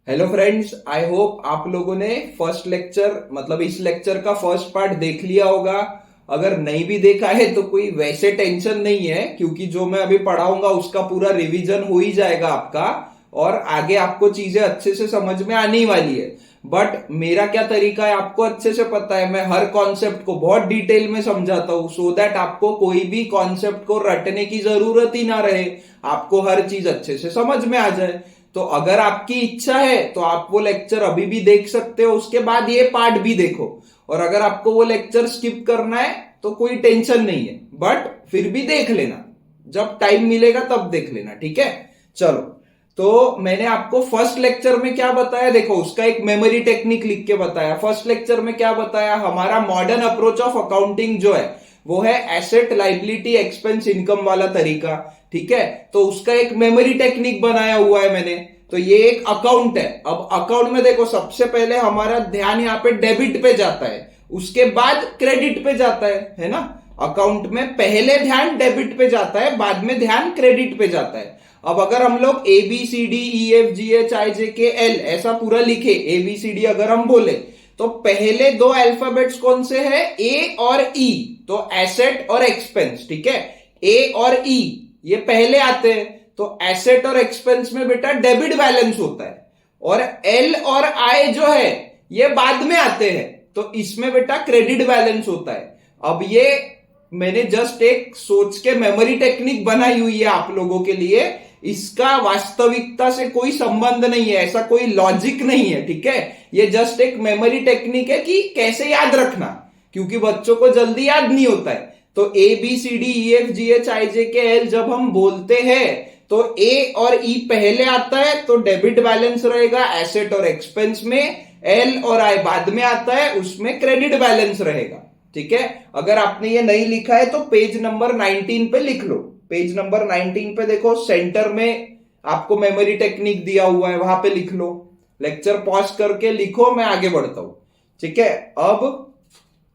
Hello friends, I hope आप लोगों ने फर्स्ट लेक्चर मतलब इस लेक्चर का फर्स्ट पार्ट देख लिया होगा। अगर नहीं भी देखा है तो कोई वैसे टेंशन नहीं है, क्योंकि जो मैं अभी पढ़ाऊंगा उसका पूरा रिवीजन हो ही जाएगा आपका। और आगे आपको चीजें अच्छे से समझ में आने वाली है। बट मेरा क्या तरीका है आपको अच्छे से पता है। मैं हर कॉन्सेप्ट को बहुत डिटेल में समझाता हूं, सो दैट आपको कोई भी कॉन्सेप्ट को रटने की जरूरत ही ना रहे। आपको हर चीज अच्छे से समझ में आ जाए। तो अगर आपकी इच्छा है तो आप वो लेक्चर अभी भी देख सकते हो, उसके बाद ये पार्ट भी देखो। और अगर आपको वो लेक्चर स्किप करना है तो कोई टेंशन नहीं है, बट फिर भी देख लेना। जब टाइम मिलेगा तब देख लेना, ठीक है। चलो, तो मैंने आपको फर्स्ट लेक्चर में क्या बताया, देखो उसका एक मेमोरी टेक्निक लिख के बताया। फर्स्ट लेक्चर में क्या बताया, हमारा मॉडर्न अप्रोच ऑफ अकाउंटिंग जो है वो है एसेट लाइबिलिटी एक्सपेंस इनकम वाला तरीका, ठीक है। तो उसका एक मेमोरी टेक्निक बनाया हुआ है मैंने। तो ये एक अकाउंट है। अब अकाउंट में देखो, सबसे पहले हमारा ध्यान यहाँ पे डेबिट पे जाता है, उसके बाद क्रेडिट पे जाता है ना। अकाउंट में पहले ध्यान डेबिट पे जाता है, बाद में ध्यान क्रेडिट पे जाता है। अब अगर हम लोग ABCDEFGHIJKL ऐसा पूरा लिखे, ABCD अगर हम बोले तो पहले दो अल्फाबेट्स कौन से हैं, ए और ई। तो एसेट और एक्सपेंस, ठीक है। ए और ई ये पहले आते हैं। तो एसेट और एक्सपेंस में बेटा डेबिट बैलेंस होता है, और एल और आई जो है ये बाद में आते हैं। तो इसमें बेटा क्रेडिट बैलेंस होता है। अब ये मैंने जस्ट एक सोच के मेमोरी टेक्निक बनाई हुई है आप लोगों के लिए। इसका वास्तविकता से कोई संबंध नहीं है, ऐसा कोई लॉजिक नहीं है, ठीक है। ये जस्ट एक मेमोरी टेक्निक है कि कैसे याद रखना, क्योंकि बच्चों को जल्दी याद नहीं होता है। तो ABCDEFGHIJKL जब हम बोलते हैं तो ए और ई पहले आता है, तो डेबिट बैलेंस रहेगा एसेट और एक्सपेंस में। एल और आई बाद में आता है, उसमें क्रेडिट बैलेंस रहेगा, ठीक है। अगर आपने ये नहीं लिखा है तो पेज नंबर 19 पे लिख लो। पेज नंबर 19 पे देखो, सेंटर में आपको मेमोरी टेक्निक दिया हुआ है, वहां पे लिख लो। लेक्चर पॉज करके लिखो, मैं आगे बढ़ता हूं, ठीक है। अब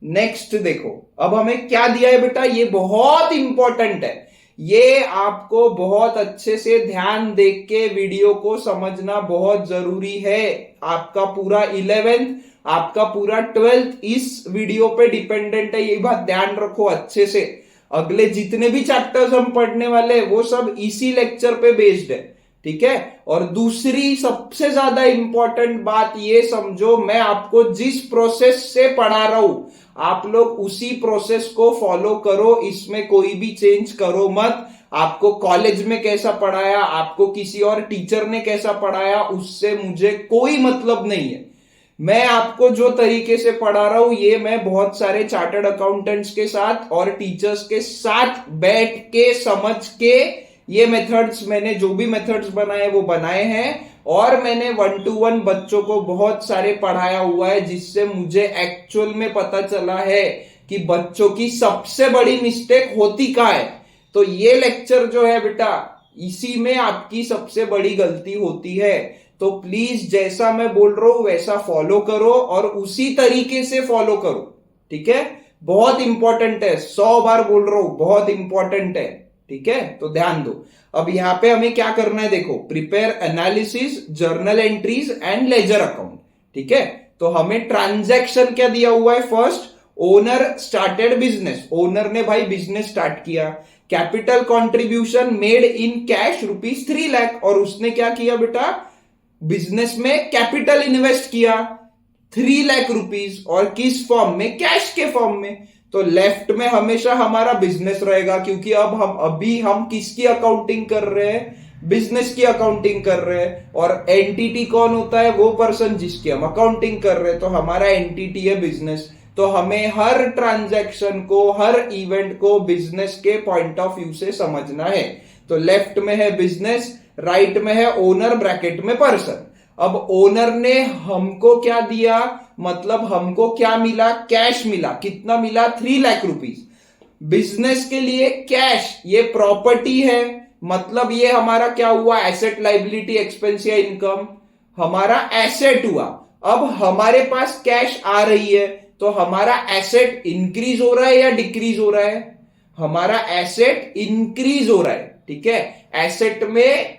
नेक्स्ट देखो, अब हमें क्या दिया है बेटा, ये बहुत इंपॉर्टेंट है। ये आपको बहुत अच्छे से ध्यान देख के वीडियो को समझना बहुत जरूरी है। आपका पूरा 11th, आपका पूरा 12th इस वीडियो पे डिपेंडेंट है, ये बात ध्यान रखो अच्छे से। अगले जितने भी चैप्टर्स हम पढ़ने वाले हैं वो सब इसी लेक्चर पे बेस्ड है, ठीक है। और दूसरी सबसे ज्यादा इंपॉर्टेंट बात ये समझो, मैं आपको जिस प्रोसेस से पढ़ा रहा हूं आप लोग उसी प्रोसेस को फॉलो करो, इसमें कोई भी चेंज करो मत। आपको कॉलेज में कैसा पढ़ाया, आपको किसी और टीचर ने कैसा पढ़ाया, उससे मुझे कोई मतलब नहीं है। मैं आपको जो तरीके से पढ़ा रहा हूं ये मैं बहुत सारे चार्टर्ड अकाउंटेंट्स के साथ और टीचर्स के साथ बैठ के समझ के ये मेथड्स, मैंने जो भी मेथड्स बनाए वो बनाए हैं। और मैंने 1-to-1 बच्चों को बहुत सारे पढ़ाया हुआ है, जिससे मुझे एक्चुअल में पता चला है कि बच्चों की सबसे बड़ी मिस्टेक होती क्या है। तो ये लेक्चर जो है बेटा, इसी में आपकी सबसे बड़ी गलती होती है। तो प्लीज जैसा मैं बोल रहा हूं वैसा फॉलो करो और उसी तरीके से फॉलो करो, ठीक है। बहुत इंपॉर्टेंट है, 100 बार बोल रहा हूं, बहुत इंपॉर्टेंट है, ठीक है। तो ध्यान दो। अब यहां पे हमें क्या करना है, देखो, prepare analysis, journal entries and ledger account, ठीक है। तो हमें ट्रांजैक्शन क्या दिया हुआ है, first owner started business, owner ने भाई बिजनेस स्टार्ट किया। Capital contribution made in cash ₹3 lakh, और उसने क्या किया बेटा, बिजनेस में कैपिटल इन्वेस्ट किया ₹3 लाख, और किस फॉर्म में, कैश के फॉर्म में। तो लेफ्ट में हमेशा हमारा बिजनेस रहेगा, क्योंकि अभी हम किसकी अकाउंटिंग कर रहे हैं, बिजनेस की अकाउंटिंग कर रहे हैं। और एंटिटी कौन होता है, वो पर्सन जिसकी हम अकाउंटिंग कर रहे हैं। तो हमारा एंटिटी है बिजनेस। तो हमें हर ट्रांजैक्शन को, हर इवेंट को बिजनेस के पॉइंट ऑफ व्यू से समझना है। तो लेफ्ट में है बिजनेस, राइट में है ओनर, ब्रैकेट में पर्सन। अब ओनर ने हमको क्या दिया, मतलब हमको क्या मिला, कैश मिला। कितना मिला, ₹3 लाख। बिजनेस के लिए कैश ये प्रॉपर्टी है, मतलब ये हमारा क्या हुआ, एसेट लाइबिलिटी एक्सपेंस या इनकम, हमारा एसेट हुआ। अब हमारे पास कैश आ रही है, तो हमारा एसेट इंक्रीज हो रहा है या डिक्रीज हो रहा है, हमारा एसेट इंक्रीज हो रहा है, ठीक है। एसेट में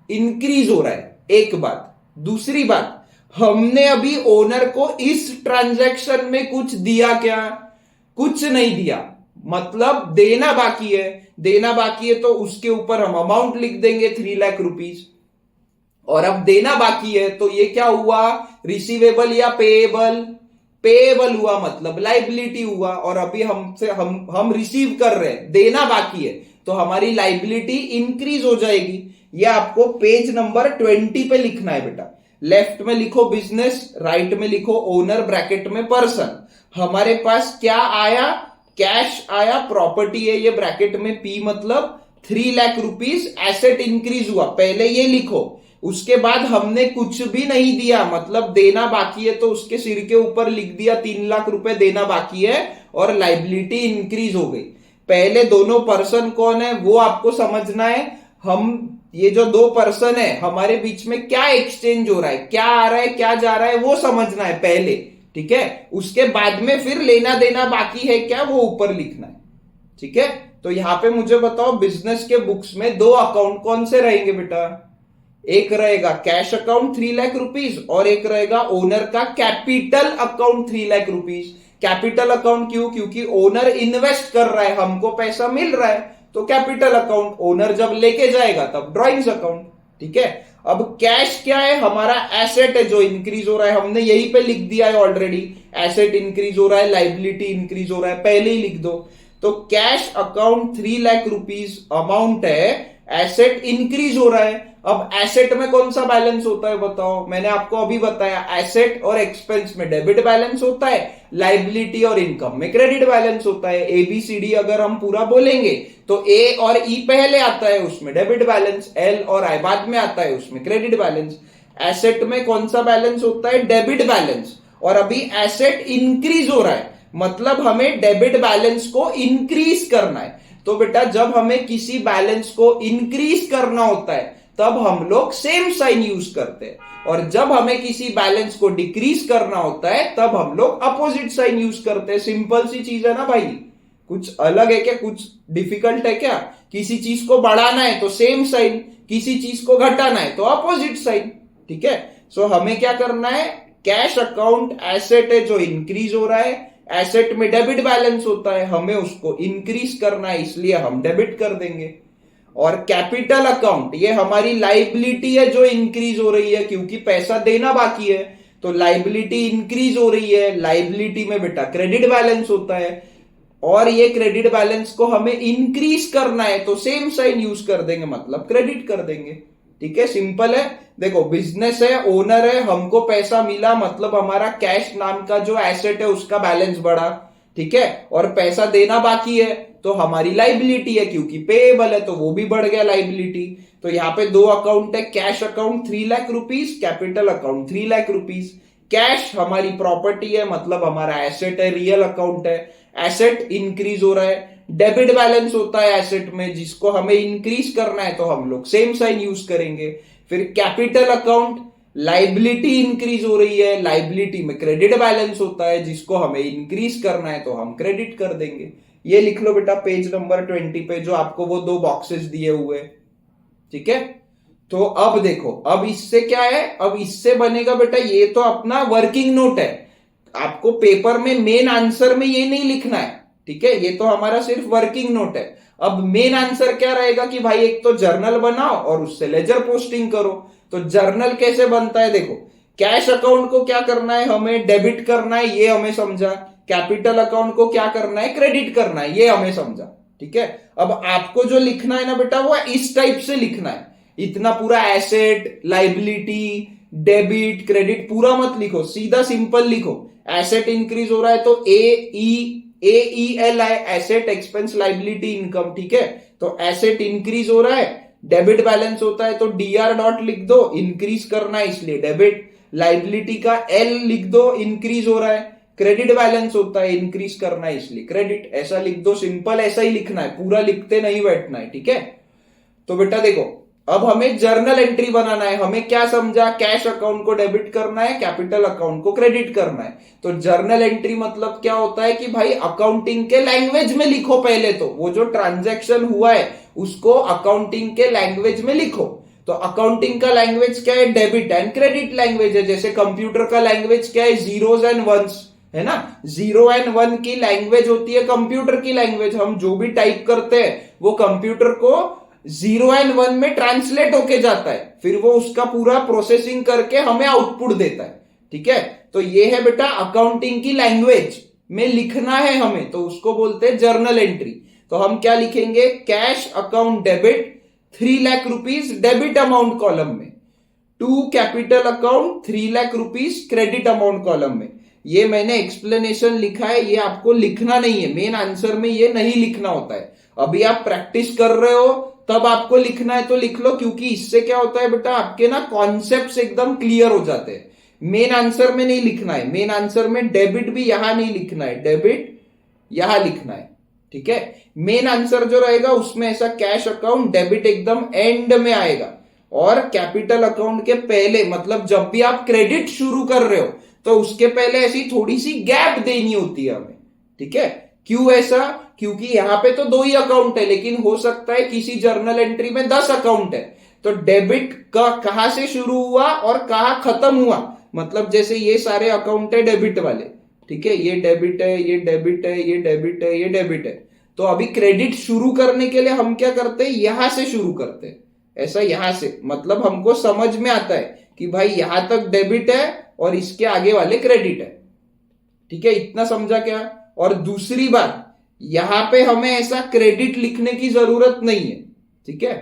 इंक्रीज हो रहा है, एक बात। दूसरी बात, हमने अभी ओनर को इस ट्रांजैक्शन में कुछ दिया क्या? कुछ नहीं दिया, मतलब देना बाकी है। देना बाकी है तो उसके ऊपर हम अमाउंट लिख देंगे 3 लाख रुपीज। और अब देना बाकी है तो ये क्या हुआ? रिसीवेबल या पेएबल? पेएबल हुआ, मतलब लाइबिलिटी हुआ। और अभी हमसे हम रिसीव कर रहे हैं, देना बाकी है, तो हमारी लाइबिलिटी इंक्रीज हो जाएगी। ये आपको पेज नंबर 20 पे लिखना है बेटा। लेफ्ट में लिखो बिजनेस, राइट में लिखो ओनर, ब्रैकेट में पर्सन। हमारे पास क्या आया? कैश आया, प्रॉपर्टी है ये ब्रैकेट में, पी मतलब 3 लाख रुपीज एसेट इंक्रीज हुआ, पहले ये लिखो। उसके बाद हमने कुछ भी नहीं दिया, मतलब देना बाकी है तो उसके सिर के ऊपर लिख दिया 3 लाख रुपए देना बाकी है और लाइबिलिटी इंक्रीज हो गई। पहले दोनों पर्सन कौन है वो आपको समझना है। हम ये जो दो पर्सन है हमारे बीच में क्या एक्सचेंज हो रहा है, क्या आ रहा है क्या जा रहा है वो समझना है पहले, ठीक है। उसके बाद में फिर लेना देना बाकी है क्या वो ऊपर लिखना है, ठीक है। तो यहां पे मुझे बताओ बिजनेस के बुक्स में दो अकाउंट कौन से रहेंगे बेटा? एक रहेगा कैश अकाउंट 3 लाख रुपीज और एक रहेगा ओनर का capital account 3 lakh rupees. Capital account क्यों? क्योंकि ओनर इन्वेस्ट कर रहा है, हमको पैसा मिल रहा है, तो कैपिटल अकाउंट। ओनर जब लेके जाएगा तब ड्रॉइंग्स अकाउंट, ठीक है। अब कैश क्या है? हमारा एसेट है जो इंक्रीज हो रहा है, हमने यहीं पे लिख दिया है ऑलरेडी। एसेट इंक्रीज हो रहा है, लाइबिलिटी इंक्रीज हो रहा है, पहले ही लिख दो। तो cash account 3 lakh rupees amount है, एसेट इंक्रीज हो रहा है। अब एसेट में कौन सा बैलेंस होता है बताओ? मैंने आपको अभी बताया, एसेट और एक्सपेंस में डेबिट बैलेंस होता है, लाइबिलिटी और इनकम में क्रेडिट बैलेंस होता है। एबीसीडी अगर हम पूरा बोलेंगे तो ए और ई पहले आता है, उसमें डेबिट बैलेंस, एल और आई बाद में आता है, उसमें क्रेडिट बैलेंस। एसेट में कौन सा बैलेंस होता है? Debit balance. और अभी एसेट इंक्रीज हो रहा है, मतलब हमें डेबिट बैलेंस को इंक्रीज करना है। तो बेटा जब हमें किसी बैलेंस को इंक्रीज करना होता है तब हम लोग सेम साइन यूज करते हैं, और जब हमें किसी बैलेंस को डिक्रीज करना होता है तब हम लोग अपोजिट साइन यूज करते हैं। सिंपल सी चीज है ना भाई, कुछ अलग है क्या? कुछ डिफिकल्ट है क्या? किसी चीज को बढ़ाना है तो सेम साइन, किसी चीज को घटाना है तो अपोजिट साइन, ठीक है। सो हमें क्या करना है? कैश अकाउंट एसेट है जो इंक्रीज हो रहा है, एसेट में डेबिट बैलेंस होता है, हमें उसको इंक्रीज करना है इसलिए हम डेबिट कर देंगे। और कैपिटल अकाउंट ये हमारी लाइबिलिटी है जो इंक्रीज हो रही है क्योंकि पैसा देना बाकी है, तो लाइबिलिटी इंक्रीज हो रही है। लाइबिलिटी में बेटा क्रेडिट बैलेंस होता है और ये क्रेडिट बैलेंस को हमें इंक्रीज करना है तो सेम साइन यूज कर देंगे, मतलब क्रेडिट कर देंगे, ठीक है। सिंपल है। देखो बिजनेस है, ओनर है, हमको पैसा मिला, मतलब हमारा कैश नाम का जो एसेट है उसका बैलेंस बढ़ा, ठीक है। और पैसा देना बाकी है तो हमारी लाइबिलिटी है, क्योंकि पेएबल है तो वो भी बढ़ गया लाइबिलिटी। तो यहाँ पे दो अकाउंट है, cash account 3 lakh rupees, capital account 3 lakh rupees. Cash हमारी प्रॉपर्टी है, मतलब हमारा एसेट है, रियल अकाउंट है, एसेट इंक्रीज हो रहा है। डेबिट बैलेंस होता है एसेट में जिसको हमें इंक्रीज करना है तो हम लोग सेम साइन यूज करेंगे। फिर कैपिटल अकाउंट, लाइबिलिटी इंक्रीज हो रही है, लाइबिलिटी में क्रेडिट बैलेंस होता है जिसको हमें इंक्रीज करना है तो हम क्रेडिट कर देंगे। ये लिख लो बेटा पेज नंबर 20 पे जो आपको वो दो बॉक्सेस दिए हुए, ठीक है। तो अब देखो, अब इससे क्या है? अब इससे बनेगा बेटा, ये तो अपना वर्किंग नोट है, आपको पेपर में मेन आंसर में ये नहीं लिखना है, ठीक है। ये तो हमारा सिर्फ वर्किंग नोट है। अब मेन आंसर क्या रहेगा कि भाई एक तो जर्नल बनाओ और उससे लेजर पोस्टिंग करो। तो जर्नल कैसे बनता है? देखो, कैश अकाउंट को क्या करना है? हमें डेबिट करना है, ये हमें समझा। कैपिटल अकाउंट को क्या करना है? क्रेडिट करना है, ये हमें समझा, ठीक है। अब आपको जो लिखना है ना बेटा वो इस टाइप से लिखना है, इतना पूरा एसेट, लाइबिलिटी, डेबिट, क्रेडिट पूरा मत लिखो, सीधा सिंपल लिखो। एसेट इंक्रीज हो रहा है तो एईएल है, एसेट एक्सपेंस लाइबिलिटी इनकम, ठीक है। तो एसेट इंक्रीज हो रहा है, डेबिट बैलेंस होता है तो डीआर डॉट लिख दो, इंक्रीज करना है इसलिए डेबिट। लाइबिलिटी का एल लिख दो, इंक्रीज हो रहा है। क्रेडिट बैलेंस होता है, इंक्रीज करना है इसलिए क्रेडिट, ऐसा लिख दो। सिंपल ऐसा ही लिखना है, पूरा लिखते नहीं बैठना है, ठीक है। तो बेटा देखो, अब हमें जर्नल एंट्री बनाना है। हमें क्या समझा? कैश अकाउंट को डेबिट करना है, कैपिटल अकाउंट को क्रेडिट करना है। तो जर्नल एंट्री मतलब क्या होता है कि भाई अकाउंटिंग के लैंग्वेज में लिखो। पहले तो वो जो ट्रांजैक्शन हुआ है उसको अकाउंटिंग के लैंग्वेज में लिखो। तो अकाउंटिंग का लैंग्वेज क्या है? डेबिट एंड क्रेडिट लैंग्वेज है। जैसे कंप्यूटर का लैंग्वेज क्या है? जीरोस एंड वंस है ना। 0 और 1 की लैंग्वेज होती है कंप्यूटर की लैंग्वेज। हम जो भी टाइप करते हैं वो कंप्यूटर को 0 और 1 में ट्रांसलेट होके जाता है, फिर वो उसका पूरा प्रोसेसिंग करके हमें आउटपुट देता है। ठीक है, तो ये है बेटा अकाउंटिंग की लैंग्वेज में लिखना है हमें, तो उसको बोलते हैं जर्नल एंट्री। तो हम क्या लिखेंगे? Cash account debit 3 lakh rupees debit amount column में, to capital account 3 lakh rupees credit amount column में। ये मैंने एक्सप्लेनेशन लिखा है, ये आपको लिखना नहीं है, मेन आंसर में ये नहीं लिखना होता है। अभी आप प्रैक्टिस कर रहे हो तब आपको लिखना है तो लिख लो, क्योंकि इससे क्या होता है बेटा, आपके ना कॉन्सेप्ट्स एकदम क्लियर हो जाते हैं। मेन आंसर में नहीं लिखना है, मेन आंसर में डेबिट भी यहां नहीं लिखना है, डेबिट यहां लिखना है। ठीक है, मेन आंसर जो रहेगा उसमें ऐसा कैश अकाउंट डेबिट एकदम एंड में आएगा, और कैपिटल अकाउंट के पहले, मतलब जब भी आप क्रेडिट शुरू कर रहे हो तो उसके पहले ऐसी थोड़ी सी गैप देनी होती है हमें। ठीक है, क्यों ऐसा? क्योंकि यहां पे तो 2 ही अकाउंट है, लेकिन हो सकता है किसी जर्नल एंट्री में 10 अकाउंट है, तो डेबिट का कहां से शुरू हुआ और कहां खत्म हुआ, मतलब जैसे ये सारे अकाउंट है डेबिट वाले। ठीक है, ये डेबिट है, ये डेबिट है, ये डेबिट है, ये डेबिट है। तो अभी क्रेडिट शुरू करने के लिए हम क्या करते हैं? यहां से शुरू करते हैं, ऐसा यहां से, मतलब हमको समझ में आता है कि भाई यहां तक डेबिट है और इसके आगे वाले क्रेडिट है। ठीक है, इतना समझा क्या? और दूसरी बात, यहां पे हमें ऐसा क्रेडिट लिखने की जरूरत नहीं है। ठीक है,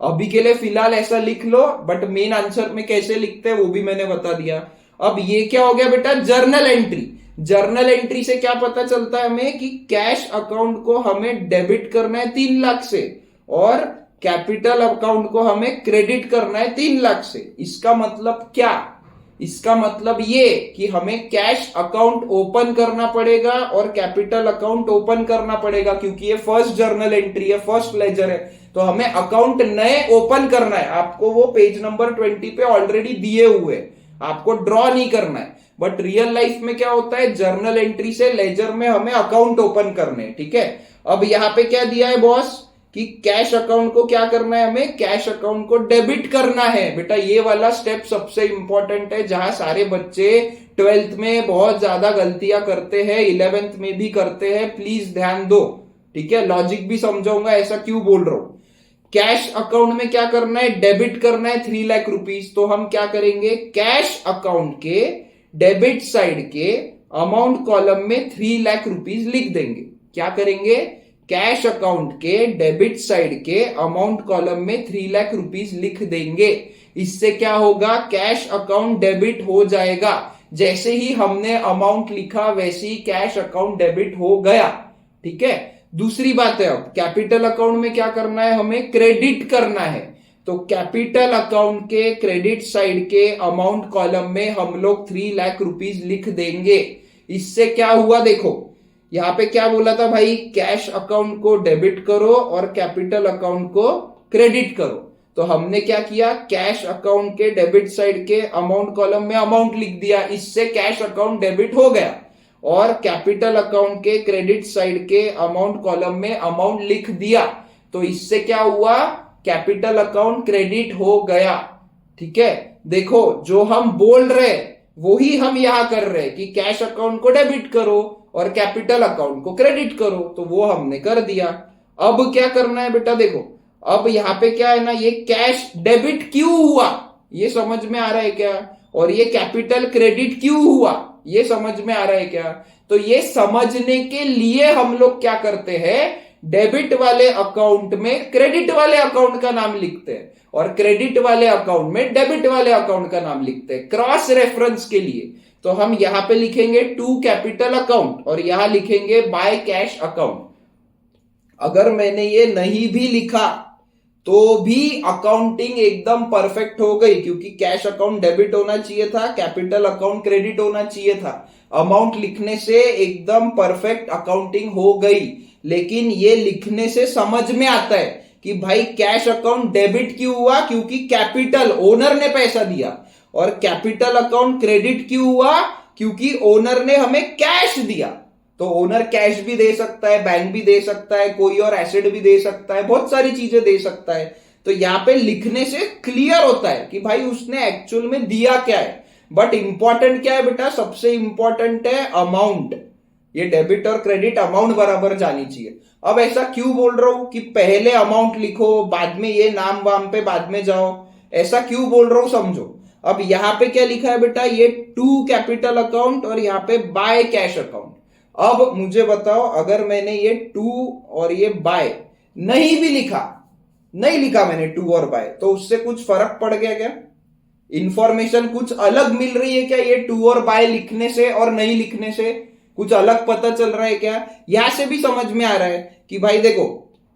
अभी के लिए फिलहाल ऐसा लिख लो, बट मेन आंसर में कैसे लिखते हैं वो भी मैंने बता दिया। अब ये क्या हो गया बेटा? Journal entry. जर्नल एंट्री से क्या पता चलता है हमें कि कैश अकाउंट को हमें डेबिट करना है 3 लाख से, और कैपिटल अकाउंट को हमें क्रेडिट करना है 3 लाख से। इसका मतलब क्या? इसका मतलब ये कि हमें कैश अकाउंट ओपन करना पड़ेगा और कैपिटल अकाउंट ओपन करना पड़ेगा, क्योंकि ये फर्स्ट जर्नल एंट्री है, फर्स्ट लेजर है, तो हमें अकाउंट नए ओपन करना है। आपको वो पेज नंबर 20 पे ऑलरेडी दिए हुए, आपको ड्रॉ नहीं करना है। बट रियल लाइफ में क्या होता है, जर्नल एंट्री से लेजर में हमें अकाउंट ओपन करने हैं। ठीक है, अब यहां पे क्या दिया है बॉस कि कैश अकाउंट को क्या करना है, हमें कैश अकाउंट को डेबिट करना है। बेटा ये वाला स्टेप सबसे इंपॉर्टेंट है, जहां सारे बच्चे 12th में बहुत ज्यादा गलतियां करते हैं, 11th में भी करते हैं, प्लीज ध्यान दो। ठीक है, लॉजिक भी समझाऊंगा ऐसा क्यों बोल रहा हूं। कैश अकाउंट में क्या करना है? डेबिट करना है 3 लाख रुपीज। तो हम क्या करेंगे? कैश अकाउंट के डेबिट साइड के अमाउंट कॉलम में 3 लाख रुपीज लिख देंगे। क्या करेंगे? कैश अकाउंट के डेबिट साइड के अमाउंट कॉलम में 3 लाख रुपीज लिख देंगे। इससे क्या होगा? कैश अकाउंट डेबिट हो जाएगा। जैसे ही हमने अमाउंट लिखा वैसे ही कैश अकाउंट डेबिट हो गया। ठीक है, दूसरी बात है, अब कैपिटल अकाउंट में क्या करना है? हमें क्रेडिट करना है। तो कैपिटल अकाउंट के क्रेडिट साइड के अमाउंट कॉलम में हम लोग 3 लाख रुपीज लिख देंगे। इससे क्या हुआ? देखो यहां पे क्या बोला था भाई, कैश अकाउंट को डेबिट करो और कैपिटल अकाउंट को क्रेडिट करो। तो हमने क्या किया? कैश अकाउंट के डेबिट साइड के अमाउंट कॉलम में अमाउंट लिख दिया, इससे कैश अकाउंट डेबिट हो गया। और कैपिटल अकाउंट के क्रेडिट साइड के अमाउंट कॉलम में अमाउंट लिख दिया, तो इससे क्या हुआ? कैपिटल अकाउंट क्रेडिट हो गया। ठीक है, देखो जो हम बोल रहे वो ही हम यहां कर रहे हैं कि कैश अकाउंट को डेबिट करो और कैपिटल अकाउंट को क्रेडिट करो, तो वो हमने कर दिया। अब क्या करना है बेटा? देखो अब यहां पे क्या है ना, ये कैश डेबिट क्यों हुआ ये समझ में आ रहा है क्या? और ये कैपिटल क्रेडिट क्यों हुआ ये समझ में आ रहा है क्या? तो ये समझने के लिए हम लोग क्या करते हैं, डेबिट वाले अकाउंट में क्रेडिट वाले अकाउंट का नाम लिखते हैं और क्रेडिट वाले अकाउंट में डेबिट वाले अकाउंट का नाम लिखते हैं, क्रॉस रेफरेंस के लिए। तो हम यहां पे लिखेंगे टू कैपिटल अकाउंट और यहां लिखेंगे बाय कैश अकाउंट। अगर मैंने ये नहीं भी लिखा तो भी अकाउंटिंग एकदम परफेक्ट हो गई, क्योंकि कैश अकाउंट डेबिट होना चाहिए था, कैपिटल अकाउंट क्रेडिट होना चाहिए था। अमाउंट लिखने से एकदम परफेक्ट अकाउंटिंग हो गई। लेकिन ये लिखने से समझ में आता है कि भाई कैश अकाउंट डेबिट क्यों हुआ, क्योंकि कैपिटल ओनर ने पैसा दिया, और कैपिटल अकाउंट क्रेडिट क्यों हुआ, क्योंकि ओनर ने हमें कैश दिया। तो ओनर कैश भी दे सकता है, बैंक भी दे सकता है, कोई और एसेट भी दे सकता है, बहुत सारी चीजें दे सकता है। तो यहाँ पे लिखने से क्लियर होता है कि भाई उसने एक्चुअल में दिया क्या है। बट इंपॉर्टेंट क्या है बेटा, सबसे इंपॉर्टेंट है अमाउंट। ये डेबिट और क्रेडिट अमाउंट बराबर जानी चाहिए। अब ऐसा क्यों बोल रहा हूं कि पहले अमाउंट लिखो बाद में ये नाम वाम पे बाद में जाओ, ऐसा क्यों बोल रहा हूं समझो। अब यहां पे क्या लिखा है बेटा, ये टू कैपिटल अकाउंट और यहां पे बाय कैश अकाउंट। अब मुझे बताओ, अगर मैंने ये टू और ये बाय नहीं भी लिखा, नहीं लिखा मैंने टू और बाय, तो उससे कुछ फर्क पड़ गया क्या? इंफॉर्मेशन कुछ अलग मिल रही है क्या ये टू और बाय लिखने से और नहीं लिखने से? कुछ अलग पता चल रहा है क्या? यहां से भी समझ में आ रहा है कि भाई देखो,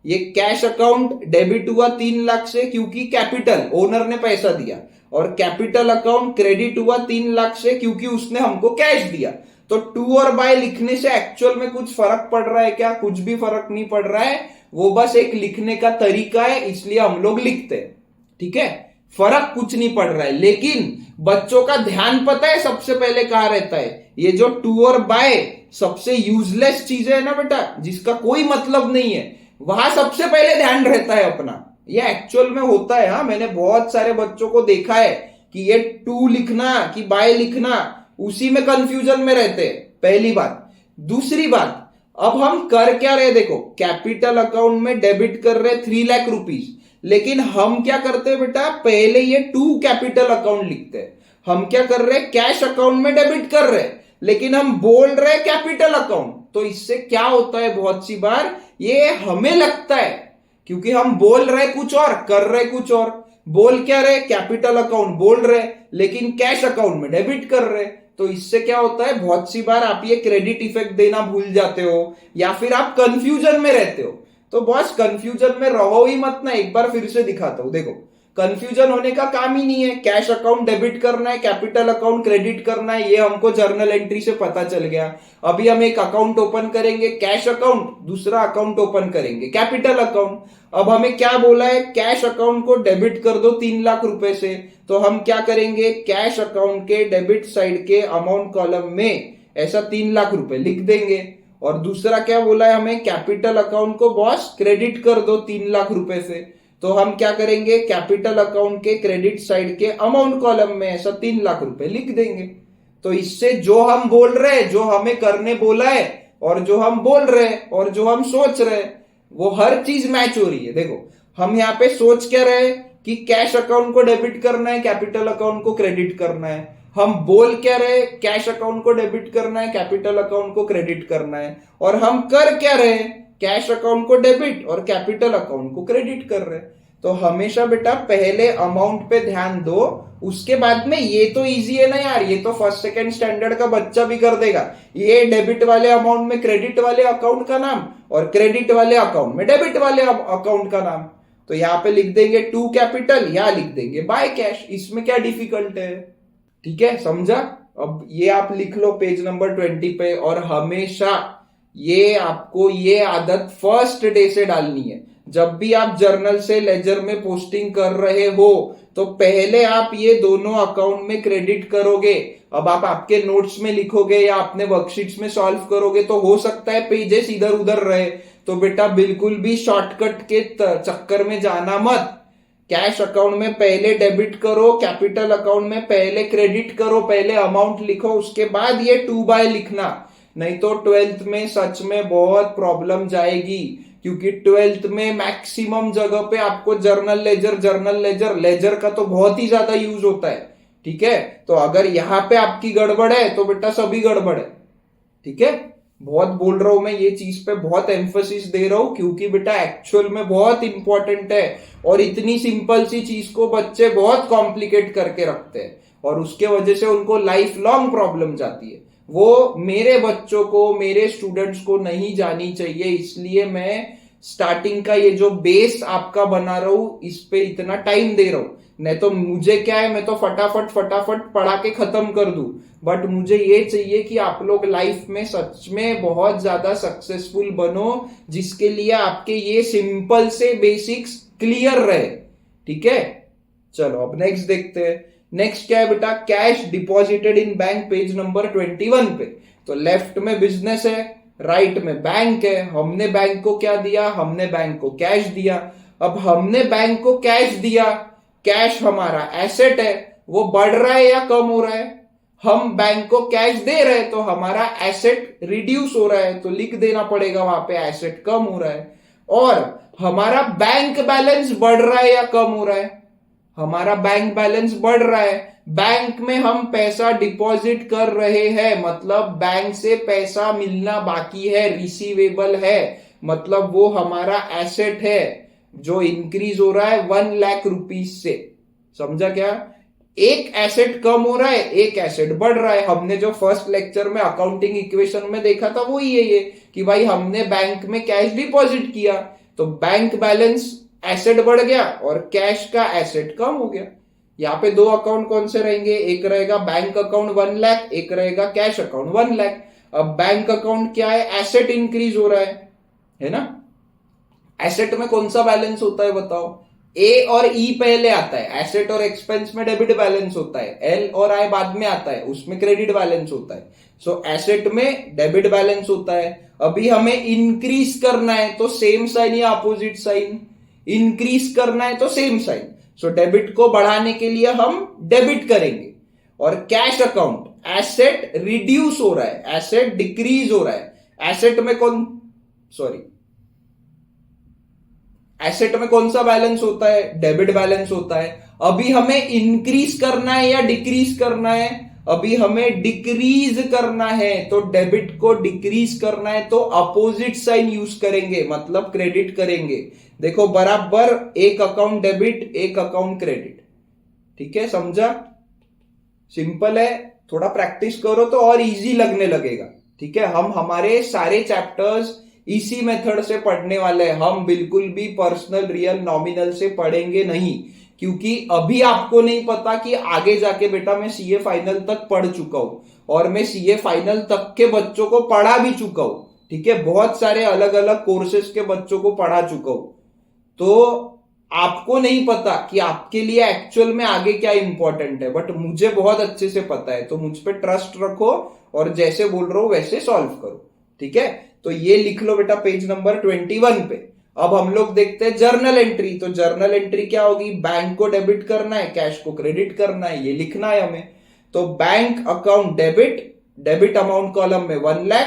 ये कैश अकाउंट डेबिट हुआ 3 लाख से क्योंकि कैपिटल ओनर ने पैसा दिया, और कैपिटल अकाउंट क्रेडिट हुआ 3 लाख से क्योंकि उसने हमको कैश दिया। तो टू और बाय लिखने से एक्चुअल में कुछ फर्क पड़ रहा है क्या? कुछ भी फर्क नहीं पड़ रहा है, वो बस एक लिखने का तरीका है, इसलिए हम लोग लिखते हैं। ठीक है, फर्क कुछ नहीं पड़ रहा है। लेकिन बच्चों का ध्यान पता है सबसे पहले कहां रहता है? ये जो टू और बाय सबसे यूजलेस चीजें है ना बेटा, जिसका कोई मतलब नहीं है, वहां सबसे पहले ध्यान रहता है अपना। ये एक्चुअल में होता है। हाँ, मैंने बहुत सारे बच्चों को देखा है कि ये टू लिखना कि बाय लिखना, उसी में कंफ्यूजन में रहते हैं। पहली बात। दूसरी बात, अब हम कर क्या रहे देखो, कैपिटल अकाउंट में डेबिट कर रहे 3 लाख रुपीज, लेकिन हम क्या करते हैं बेटा, पहले ये टू कैपिटल अकाउंट लिखते हैं। हम क्या कर रहे हैं, कैश अकाउंट में डेबिट कर रहे हैं, लेकिन हम बोल रहे हैं कैपिटल अकाउंट। तो इससे क्या होता है, बहुत सी बार ये हमें लगता है, क्योंकि हम बोल रहे कुछ और कर रहे कुछ और। बोल क्या रहे, कैपिटल अकाउंट बोल रहे, लेकिन कैश अकाउंट में डेबिट कर रहे। तो इससे क्या होता है, बहुत सी बार आप ये क्रेडिट इफेक्ट देना भूल जाते हो, या फिर आप कंफ्यूजन में रहते हो। तो बॉस कंफ्यूजन में रहो ही मत ना, एक बार फिर से दिखाता हूं। देखो, कंफ्यूजन होने का काम ही नहीं है। कैश अकाउंट डेबिट करना है, कैपिटल अकाउंट क्रेडिट करना है, ये हमको जर्नल एंट्री से पता चल गया। अभी हम एक अकाउंट ओपन करेंगे कैश अकाउंट, दूसरा अकाउंट ओपन करेंगे कैपिटल अकाउंट। अब हमें क्या बोला है, कैश अकाउंट को डेबिट कर दो 3 लाख रुपए से। तो हम क्या करेंगे, कैश अकाउंट के डेबिट साइड के अमाउंट कॉलम में ऐसा 3 लाख रुपए लिख देंगे। और दूसरा क्या बोला है हमें, कैपिटल अकाउंट को बॉस क्रेडिट कर दो 3 लाख रुपए से। तो हम क्या करेंगे, कैपिटल अकाउंट के क्रेडिट साइड के अमाउंट कॉलम में ऐसा 3 लाख रुपए लिख देंगे। तो इससे जो हम बोल रहे हैं, जो हमें करने बोला है, और जो हम बोल रहे हैं और जो हम सोच रहे हैं, वो हर चीज मैच हो रही है। देखो, हम यहाँ पे सोच क्या रहे कि कैश अकाउंट को डेबिट करना है, कैपिटल अकाउंट को क्रेडिट करना है। हम बोल क्या रहे, कैश अकाउंट को डेबिट करना है, कैपिटल अकाउंट को क्रेडिट करना है। और हम कर क्या रहे, कैश अकाउंट को डेबिट और कैपिटल अकाउंट को क्रेडिट कर रहे हैं। तो हमेशा बेटा पहले अमाउंट पे ध्यान दो, उसके बाद में ये तो इजी है ना यार, ये तो फर्स्ट सेकंड स्टैंडर्ड का बच्चा भी कर देगा। ये डेबिट वाले अमाउंट में क्रेडिट वाले अकाउंट का नाम, और क्रेडिट वाले अकाउंट में डेबिट वाले अकाउंट का नाम। तो यहाँ पे लिख देंगे टू कैपिटल, या लिख देंगे बाय कैश। इसमें क्या डिफिकल्ट है? ठीक है, समझा? अब ये आप लिख लो पेज नंबर 20 पे। और हमेशा ये आपको ये आदत फर्स्ट डे से डालनी है। जब भी आप जर्नल से लेजर में पोस्टिंग कर रहे हो, तो पहले आप ये दोनों अकाउंट में क्रेडिट करोगे। अब आप आपके नोट्स में लिखोगे या अपने वर्कशीट्स में सॉल्व करोगे, तो हो सकता है पेजेस इधर उधर रहे। तो बेटा बिल्कुल भी शॉर्टकट के चक्कर में जाना मत। कैश अकाउंट में पहले डेबिट करो, कैपिटल अकाउंट में पहले क्रेडिट करो, पहले अमाउंट लिखो, उसके बाद ये टू बाय लिखना। नहीं तो 12th में सच में बहुत प्रॉब्लम जाएगी, क्योंकि 12th में मैक्सिमम जगह पे आपको जर्नल लेजर लेजर का तो बहुत ही ज्यादा यूज होता है। ठीक है, तो अगर यहां पे आपकी गड़बड़ है तो बेटा सभी गड़बड़ है। ठीक है, बहुत बोल रहा हूं मैं, ये चीज पे बहुत एम्फोसिस दे रहा हूं, क्योंकि बेटा एक्चुअल में बहुत इंपॉर्टेंट है। और इतनी सिंपल सी चीज को बच्चे बहुत कॉम्प्लिकेट करके रखते हैं, और उसके वजह से उनको लाइफ लॉन्ग प्रॉब्लम जाती है। वो मेरे बच्चों को, मेरे स्टूडेंट्स को नहीं जानी चाहिए। इसलिए मैं स्टार्टिंग का ये जो बेस आपका बना रहा हूं, इस पे इतना टाइम दे रहा हूं। नहीं तो मुझे क्या है, मैं तो फटाफट पढ़ा के खत्म कर दूं। बट मुझे ये चाहिए कि आप लोग लाइफ में सच में बहुत ज्यादा सक्सेसफुल बनो, जिसके लिए आपके ये सिंपल से बेसिक्स क्लियर रहे। ठीक है, चलो अब नेक्स्ट देखते हैं। नेक्स्ट क्या है बेटा, cash deposited in bank, page number 21 पे। तो लेफ्ट में बिजनेस है, राइट में बैंक है। हमने बैंक को क्या दिया, हमने बैंक को कैश दिया। अब हमने बैंक को कैश दिया, कैश हमारा एसेट है, वो बढ़ रहा है या कम हो रहा है? हम बैंक को कैश दे रहे हैं तो हमारा एसेट रिड्यूस हो रहा है, तो लिख देना पड़ेगा वहां पे एसेट कम हो रहा है। और हमारा बैंक बैलेंस बढ़ रहा है या कम हो रहा है? हमारा बैंक बैलेंस बढ़ रहा है। बैंक में हम पैसा डिपॉजिट कर रहे हैं, मतलब बैंक से पैसा मिलना बाकी है, रिसीवेबल है, मतलब वो हमारा एसेट है जो इंक्रीज हो रहा है 1 लाख रुपीज से। समझा क्या? एक एसेट कम हो रहा है, एक एसेट बढ़ रहा है। हमने जो फर्स्ट लेक्चर में अकाउंटिंग इक्वेशन में देखा था वो ही है ये, कि भाई हमने बैंक में कैश डिपॉजिट किया तो बैंक बैलेंस एसेट बढ़ गया और कैश का एसेट कम हो गया। यहाँ पे दो अकाउंट कौन से रहेंगे? एक रहेगा बैंक अकाउंट 1 लाख, एक रहेगा कैश अकाउंट 1 लाख। अब बैंक अकाउंट क्या है? एसेट इंक्रीज हो रहा है ना? एसेट में कौन सा बैलेंस होता है बताओ? ए और ई पहले आता है, एसेट और एक्सपेंस में डेबिट बैलेंस होता है, एल और आई बाद में आता है, उसमें क्रेडिट बैलेंस होता है। सो एसेट में डेबिट बैलेंस होता है। अभी हमें इंक्रीज करना है तो सेम साइन या अपोजिट साइन? इंक्रीज करना है तो सेम साइन। सो डेबिट को बढ़ाने के लिए हम डेबिट करेंगे। और कैश अकाउंट, एसेट रिड्यूस हो रहा है, एसेट डिक्रीज हो रहा है। एसेट में कौन सा बैलेंस होता है? डेबिट बैलेंस होता है। अभी हमें इंक्रीज करना है या डिक्रीज करना है? अभी हमें डिक्रीज करना है, तो डेबिट को डिक्रीज करना है तो अपोजिट साइन यूज करेंगे, मतलब क्रेडिट करेंगे। देखो बराबर एक अकाउंट डेबिट, एक अकाउंट क्रेडिट। ठीक है, समझा? सिंपल है, थोड़ा प्रैक्टिस करो तो और इजी लगने लगेगा। ठीक है, हम हमारे सारे चैप्टर्स इसी मेथड से पढ़ने वाले हैं। हम बिल्कुल भी पर्सनल, रियल, नॉमिनल से पढ़ेंगे नहीं, क्योंकि अभी आपको नहीं पता कि आगे जाके बेटा मैं सीए फाइनल तक पढ़ चुका हूं और मैं सीए फाइनल तक के बच्चों को पढ़ा भी चुका हूं। ठीक है, बहुत सारे अलग अलग कोर्सेज के बच्चों को पढ़ा चुका हूं। तो आपको नहीं पता कि आपके लिए एक्चुअल में आगे क्या इंपॉर्टेंट है, बट मुझे बहुत अच्छे से पता है। तो मुझ पर ट्रस्ट रखो और जैसे बोल रहा हूं वैसे सॉल्व करो। ठीक है, तो ये लिख लो बेटा पेज नंबर 21 पे। अब हम लोग देखते हैं जर्नल एंट्री। तो जर्नल एंट्री क्या होगी? बैंक को डेबिट करना है, कैश को क्रेडिट करना है, ये लिखना है हमें। तो bank account debit amount column में 1 लाख,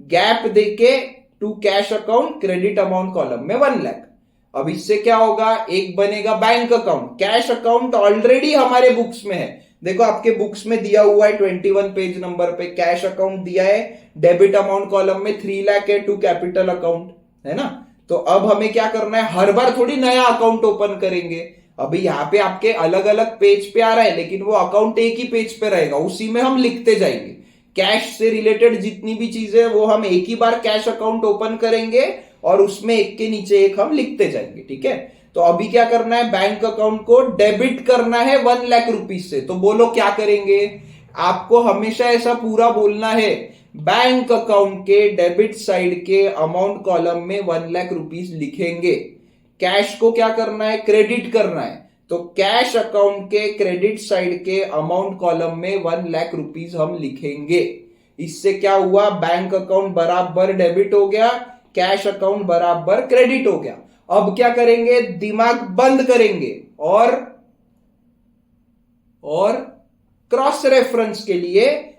गैप देके to cash account credit amount column में 1 लाख। अब इससे क्या होगा? एक बनेगा bank account. Cash account already हमारे बुक्स में है, देखो आपके बुक्स में दिया हुआ है 21 पेज नंबर पे कैश अकाउंट दिया है, डेबिट अमाउंट कॉलम में 3 लाख है टू कैपिटल अकाउंट, है ना? तो अब हमें क्या करना है? हर बार थोड़ी नया अकाउंट ओपन करेंगे। अभी यहाँ पे आपके अलग अलग पेज पे आ रहा है, लेकिन वो अकाउंट एक ही पेज पे रहेगा, उसी में हम लिखते जाएंगे। कैश से रिलेटेड जितनी भी चीजें वो हम एक ही बार कैश अकाउंट ओपन करेंगे और उसमें एक के नीचे एक हम लिखते जाएंगे। ठीक है, तो अभी क्या करना है? बैंक अकाउंट को डेबिट करना है 1 लाख रुपीज से। तो बोलो क्या करेंगे? आपको हमेशा ऐसा पूरा बोलना है, बैंक अकाउंट के डेबिट साइड के अमाउंट कॉलम में 1 लाख रुपीज लिखेंगे। कैश को क्या करना है? क्रेडिट करना है, तो कैश अकाउंट के क्रेडिट साइड के अमाउंट कॉलम में 1 लाख रुपीज हम लिखेंगे। इससे क्या हुआ? बैंक अकाउंट बराबर डेबिट हो गया, कैश अकाउंट बराबर क्रेडिट हो गया। अब क्या करेंगे? दिमाग बंद करेंगे और क्रॉस रेफरेंस के लिए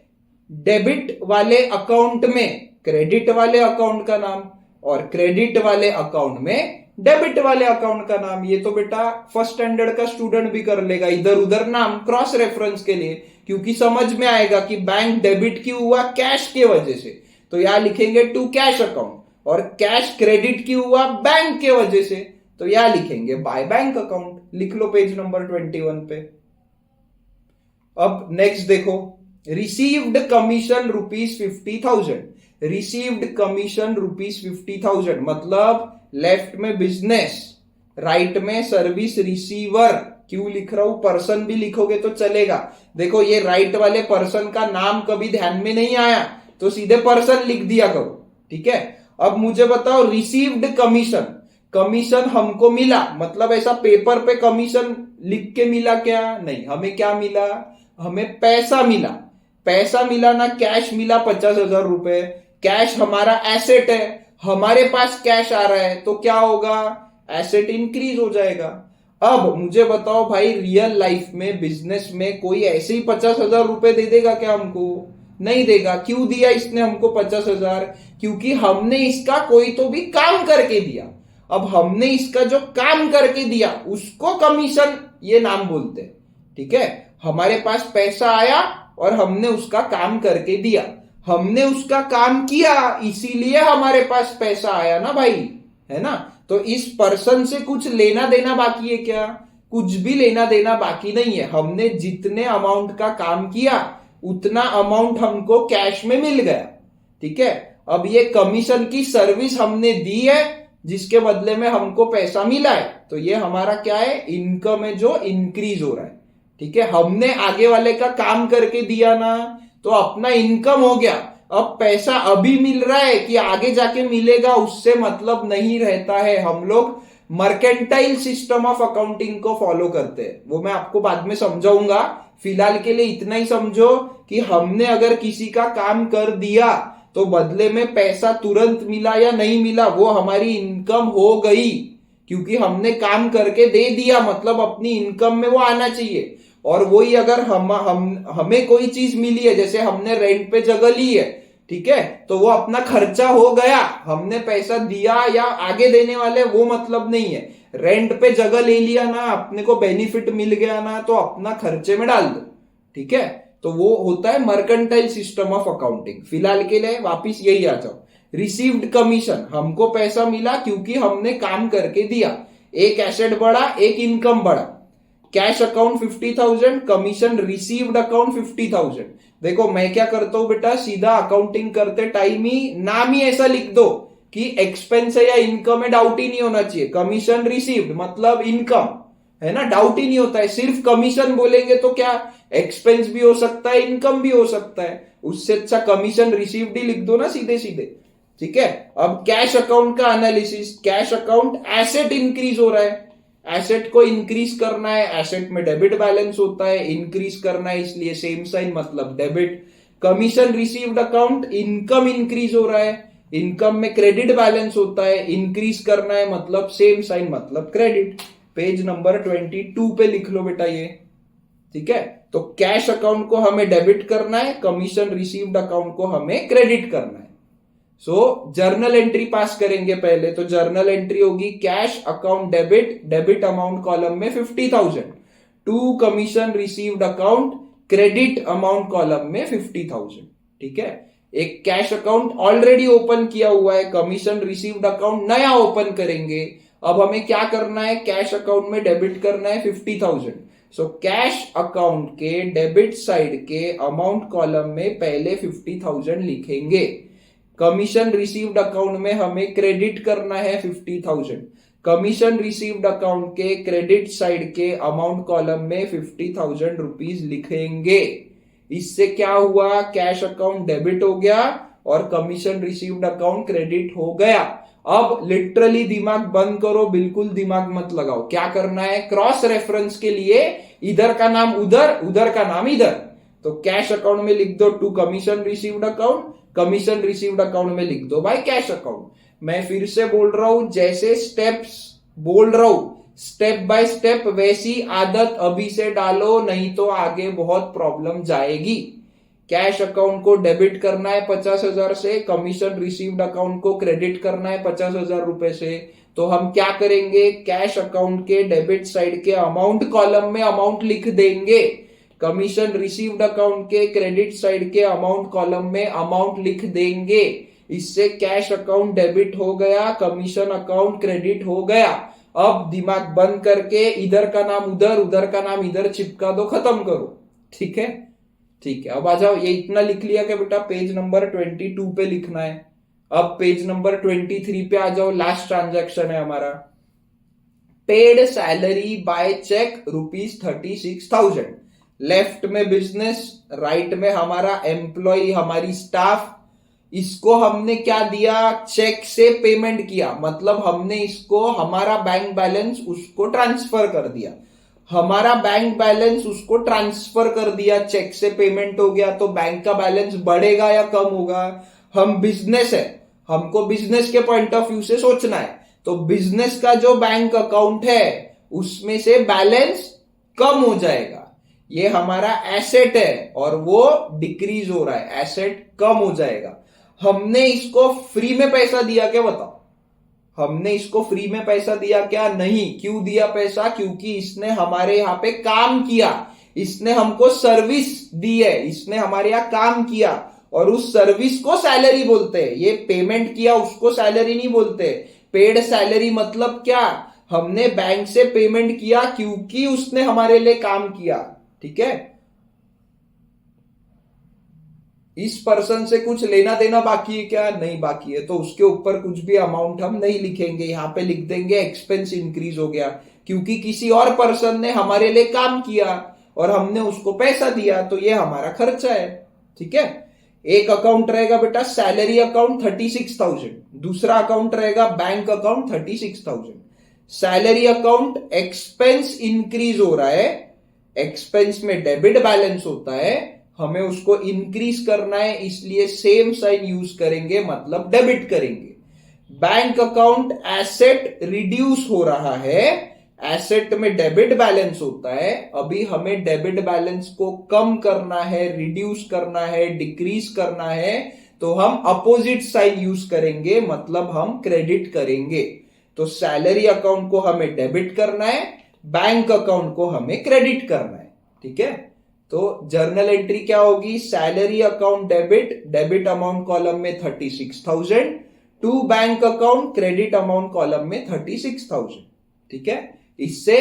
डेबिट वाले अकाउंट में क्रेडिट वाले अकाउंट का नाम और क्रेडिट वाले अकाउंट में डेबिट वाले अकाउंट का नाम। ये तो बेटा फर्स्ट स्टैंडर्ड का स्टूडेंट भी कर लेगा, इधर उधर नाम क्रॉस रेफरेंस के लिए, क्योंकि समझ में आएगा कि बैंक डेबिट क्यों हुआ? कैश के वजह से। तो यहां लिखेंगे टू कैश अकाउंट, और कैश क्रेडिट क्यों हुआ? बैंक के वजह से, तो यहां लिखेंगे बाय बैंक अकाउंट। लिख लो पेज नंबर 21 पे। अब नेक्स्ट देखो, रिसीव्ड कमीशन ₹50,000। रिसीव्ड कमीशन ₹50,000 मतलब लेफ्ट में बिजनेस, राइट में सर्विस रिसीवर। क्यों लिख रहा हूं? पर्सन भी लिखोगे तो चलेगा। देखो ये राइट वाले पर्सन का नाम कभी ध्यान में नहीं आया तो सीधे पर्सन लिख दिया करो। ठीक है, अब मुझे बताओ रिसीव्ड कमीशन, कमीशन हमको मिला, मतलब ऐसा पेपर पे कमीशन लिख के मिला क्या? नहीं, हमें क्या मिला? हमें पैसा मिला। पैसा मिला ना, कैश मिला 50,000 रुपए। कैश हमारा एसेट है, हमारे पास कैश आ रहा है तो क्या होगा? एसेट इंक्रीज हो जाएगा। अब मुझे बताओ भाई, रियल लाइफ में बिजनेस में कोई ऐसे ही 50,000 रुपए दे देगा क्या हमको? नहीं देगा। क्यों दिया इसने हमको 50,000? क्योंकि हमने इसका कोई तो भी काम करके दिया। अब हमने इसका जो काम करके दिया उसको कमीशन ये नाम बोलते हैं। ठीक है, हमारे पास पैसा आया और हमने उसका काम करके दिया, हमने उसका काम किया इसीलिए हमारे पास पैसा आया ना भाई, है ना? तो इस पर्सन से कुछ लेना देना बाकी है क्या? कुछ भी लेना देना बाकी नहीं है। हमने जितने अमाउंट का काम किया उतना अमाउंट हमको कैश में मिल गया। ठीक है, अब ये कमीशन की सर्विस हमने दी है जिसके बदले में हमको पैसा मिला है, तो ये हमारा क्या है? इनकम है जो इंक्रीज हो रहा है। ठीक है, हमने आगे वाले का काम करके दिया ना, तो अपना इनकम हो गया। अब पैसा अभी मिल रहा है कि आगे जाके मिलेगा उससे मतलब नहीं रहता है। हम लोग मर्केंटाइल सिस्टम ऑफ अकाउंटिंग को फॉलो करते हैं, वो मैं आपको बाद में समझाऊंगा। फिलहाल के लिए इतना ही समझो कि हमने अगर किसी का काम कर दिया तो बदले में पैसा तुरंत मिला या नहीं मिला वो हमारी इनकम हो गई, क्योंकि हमने काम करके दे दिया, मतलब अपनी इनकम में वो आना चाहिए। और वही अगर हमें कोई चीज मिली है, जैसे हमने रेंट पे जगह ली है, ठीक है, तो वो अपना खर्चा हो गया, हमने पैसा दिया या आगे देने वाले वो मतलब नहीं है। रेंट पे जगह ले लिया ना, अपने को बेनिफिट मिल गया ना, तो अपना खर्चे में डाल दो। ठीक है, तो वो होता है मर्केंटाइल सिस्टम ऑफ अकाउंटिंग। फिलहाल के लिए वापिस यही आ जाओ। रिसीव्ड कमीशन, हमको पैसा मिला क्योंकि हमने काम करके दिया, एक एसेट बढ़ा, एक इनकम बढ़ा। Cash account 50,000, commission received account 50,000। देखो मैं क्या करता हूं बेटा, सीधा अकाउंटिंग करते टाइम ही नाम ही ऐसा लिख दो कि एक्सपेंस है या इनकम है, डाउट ही नहीं होना चाहिए। कमीशन रिसीव्ड मतलब इनकम है ना, डाउट ही नहीं होता है। सिर्फ कमीशन बोलेंगे तो क्या एक्सपेंस भी हो सकता है, इनकम भी हो सकता है, उससे अच्छा कमीशन रिसीव्ड ही लिख दो ना सीधे सीधे। ठीक है, अब कैश अकाउंट का analysis. Cash account asset increase हो रहा है, एसेट को इंक्रीज करना है, एसेट में डेबिट बैलेंस होता है, इंक्रीज करना है इसलिए सेम साइन मतलब debit. Commission received account, income increase हो रहा है, इनकम में क्रेडिट बैलेंस होता है, इंक्रीज करना है मतलब सेम साइन मतलब क्रेडिट। पेज नंबर 22 पे लिख लो बेटा ये। ठीक है, तो कैश अकाउंट को हमें डेबिट करना है, कमीशन रिसीव्ड अकाउंट को हमें क्रेडिट करना है। सो जर्नल एंट्री पास करेंगे पहले, तो जर्नल एंट्री होगी cash account debit, debit amount column में 50,000, to commission received account credit amount column में 50,000। ठीक है, एक कैश अकाउंट ऑलरेडी ओपन किया हुआ है, कमीशन रिसीव्ड अकाउंट नया ओपन करेंगे। अब हमें क्या करना है, कैश अकाउंट में डेबिट करना है 50,000। सो कैश अकाउंट के डेबिट साइड के अमाउंट कॉलम में पहले 50,000 लिखेंगे। कमीशन रिसीव्ड अकाउंट में हमें क्रेडिट करना है 50,000। कमीशन रिसीव्ड अकाउंट के क्रेडिट साइड के अमाउंट कॉलम में 50,000 रुपीज लिखेंगे। इससे क्या हुआ, कैश अकाउंट डेबिट हो गया और कमीशन रिसीव्ड अकाउंट क्रेडिट हो गया। अब लिटरली दिमाग बंद करो, बिल्कुल दिमाग मत लगाओ। क्या करना है, क्रॉस रेफरेंस के लिए इधर का नाम उधर, उधर का नाम इधर। तो कैश अकाउंट में लिख दो to commission received account, commission received account में लिख दो भाई कैश अकाउंट। मैं फिर से बोल रहा हूं, जैसे स्टेप्स बोल रहा हूं स्टेप बाय स्टेप वैसी आदत अभी से डालो, नहीं तो आगे बहुत प्रॉब्लम जाएगी। कैश अकाउंट को डेबिट करना है 50,000 से, कमीशन रिसीव्ड अकाउंट को क्रेडिट करना है 50,000 रुपए से। तो हम क्या करेंगे, कैश अकाउंट के डेबिट साइड के अमाउंट कॉलम में अमाउंट लिख देंगे, कमीशन रिसीव्ड अकाउंट के क्रेडिट साइड के अमाउंट कॉलम में अमाउंट लिख देंगे। इससे कैश अकाउंट डेबिट हो गया, कमीशन अकाउंट क्रेडिट हो गया। अब दिमाग बंद करके इधर का नाम उधर, उधर का नाम इधर चिपका दो, खत्म करो। ठीक है, ठीक है। अब आ जाओ, ये इतना लिख लिया क्या बेटा, पेज नंबर 22 पे लिखना है। अब पेज नंबर 23 पे आ जाओ, लास्ट ट्रांजैक्शन है हमारा। Paid salary by cheque ₹36,000। Left में बिजनेस, राइट में हमारा एम्प्लॉय, हमारी स्टाफ। इसको हमने क्या दिया, चेक से पेमेंट किया, मतलब हमने इसको हमारा बैंक बैलेंस उसको ट्रांसफर कर दिया। हमारा बैंक बैलेंस उसको ट्रांसफर कर दिया, चेक से पेमेंट हो गया, तो बैंक का बैलेंस बढ़ेगा या कम होगा। हम बिजनेस है, हमको बिजनेस के पॉइंट ऑफ व्यू से सोचना है। तो बिजनेस का जो बैंक अकाउंट है उसमें से बैलेंस कम हो जाएगा। ये हमारा एसेट है और वो डिक्रीज हो रहा है, एसेट कम हो जाएगा। हमने इसको फ्री में पैसा दिया क्या बताओ? हमने इसको फ्री में पैसा दिया क्या? नहीं। क्यों दिया पैसा? क्योंकि इसने हमारे यहां पे काम किया, इसने हमको सर्विस दी है, इसने हमारे यहां काम किया और उस सर्विस को सैलरी बोलते हैं। ये पेमेंट किया उसको सैलरी नहीं बोलते। पेड सैलरी मतलब क्या? हमने बैंक से पेमेंट किया क्योंकि उसने हमारे लिए काम किया। ठीक है, इस पर्सन से कुछ लेना देना बाकी है क्या? नहीं बाकी है, तो उसके ऊपर कुछ भी अमाउंट हम नहीं लिखेंगे, यहां पे लिख देंगे एक्सपेंस इंक्रीज हो गया क्योंकि किसी और पर्सन ने हमारे लिए काम किया और हमने उसको पैसा दिया, तो ये हमारा खर्चा है। ठीक है, एक अकाउंट रहेगा बेटा सैलरी अकाउंट 36,000, दूसरा अकाउंट रहेगा bank account 36,000। Salary account expense increase हो रहा है, एक्सपेंस में डेबिट बैलेंस होता है, हमें उसको इंक्रीज करना है इसलिए सेम साइन यूज करेंगे, मतलब डेबिट करेंगे। बैंक अकाउंट एसेट रिड्यूस हो रहा है, एसेट में डेबिट बैलेंस होता है, अभी हमें डेबिट बैलेंस को कम करना है, रिड्यूस करना है, डिक्रीज करना है, तो हम अपोजिट साइन यूज करेंगे, मतलब हम क्रेडिट करेंगे। तो सैलरी अकाउंट को हमें डेबिट करना है, बैंक अकाउंट को हमें क्रेडिट करना है। ठीक है, तो जर्नल एंट्री क्या होगी? Salary account debit, debit amount column में 36,000 to bank account, credit amount column में 36,000। ठीक है, इससे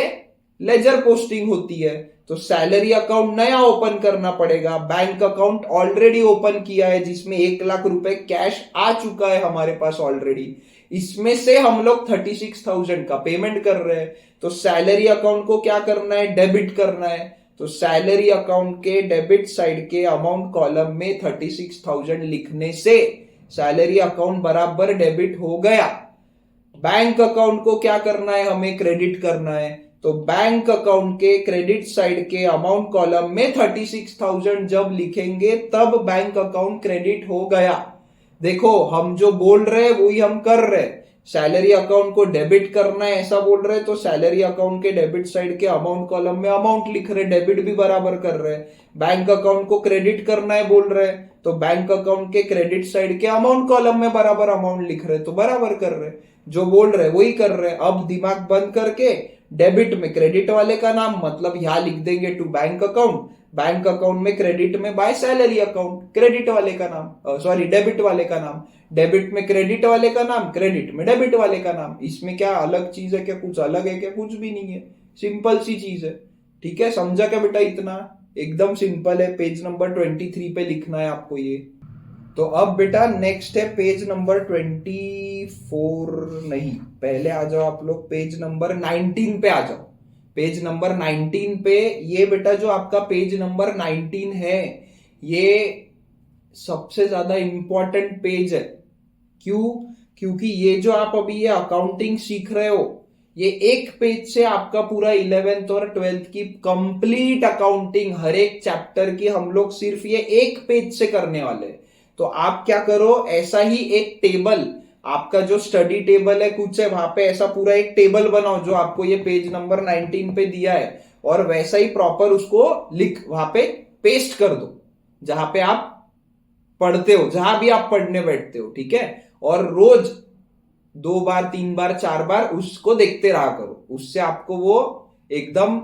लेजर पोस्टिंग होती है। तो सैलरी अकाउंट नया ओपन करना पड़ेगा, बैंक अकाउंट ऑलरेडी ओपन किया है जिसमें 1 लाख रुपए कैश आ चुका है हमारे पास ऑलरेडी, इसमें से हम लोग 36,000 का पेमेंट कर रहे हैं। तो सैलरी अकाउंट को क्या करना है? डेबिट करना है। तो सैलरी अकाउंट के डेबिट साइड के अमाउंट कॉलम में 36,000 लिखने से सैलरी अकाउंट बराबर डेबिट हो गया। बैंक अकाउंट को क्या करना है? हमें क्रेडिट करना है। तो बैंक अकाउंट के क्रेडिट साइड के अमाउंट कॉलम में 36,000 जब लिखेंगे तब बैंक अकाउंट क्रेडिट हो गया। देखो हम जो बोल रहे हैं वही हम कर रहे हैं। सैलरी अकाउंट को डेबिट करना है ऐसा बोल रहे हैं, तो सैलरी अकाउंट के डेबिट साइड के अमाउंट कॉलम में अमाउंट लिख रहे, डेबिट भी बराबर कर रहे हैं। बैंक अकाउंट को क्रेडिट करना है बोल रहे हैं, तो बैंक अकाउंट के क्रेडिट साइड के अमाउंट कॉलम में बराबर अमाउंट लिख रहे, तो बराबर कर रहे, जो बोल रहे वही कर रहे। अब दिमाग बंद करके डेबिट में क्रेडिट वाले का नाम, मतलब यहां लिख देंगे to bank account, bank account में क्रेडिट में बाय सैलरी अकाउंट, क्रेडिट वाले का नाम, सॉरी डेबिट वाले का नाम, डेबिट में क्रेडिट वाले का नाम, क्रेडिट में डेबिट वाले का नाम। इसमें क्या अलग चीज है क्या? कुछ अलग है क्या? कुछ भी नहीं है, सिंपल सी चीज है। ठीक है, समझा क्या बेटा? इतना एकदम सिंपल है। पेज नंबर 23 पे लिखना है आपको ये। तो अब बेटा नेक्स्ट है पेज नंबर 24, नहीं पहले आ जाओ आप लोग पेज नंबर 19 पे आ जाओ। पेज नंबर 19 पे ये बेटा जो आपका पेज नंबर 19 है ये सबसे ज्यादा इंपॉर्टेंट पेज है। क्यों? क्योंकि ये जो आप अभी ये अकाउंटिंग सीख रहे हो, ये एक पेज से आपका पूरा 11th और 12th की कंप्लीट अकाउंटिंग, हर एक चैप्टर की हम लोग सिर्फ ये एक पेज से करने वाले हैं। तो आप क्या करो, ऐसा ही एक टेबल, आपका जो स्टडी टेबल है कुछ है वहां पे ऐसा पूरा एक टेबल बनाओ जो आपको ये पेज नंबर 19 पे दिया है, और वैसा ही प्रॉपर उसको लिख वहां पे पेस्ट कर दो जहां पे आप पढ़ते हो, जहां भी आप पढ़ने बैठते हो। ठीक है, और रोज 2 बार 3 बार 4 बार उसको देखते रहा करो, उससे आपको वो एकदम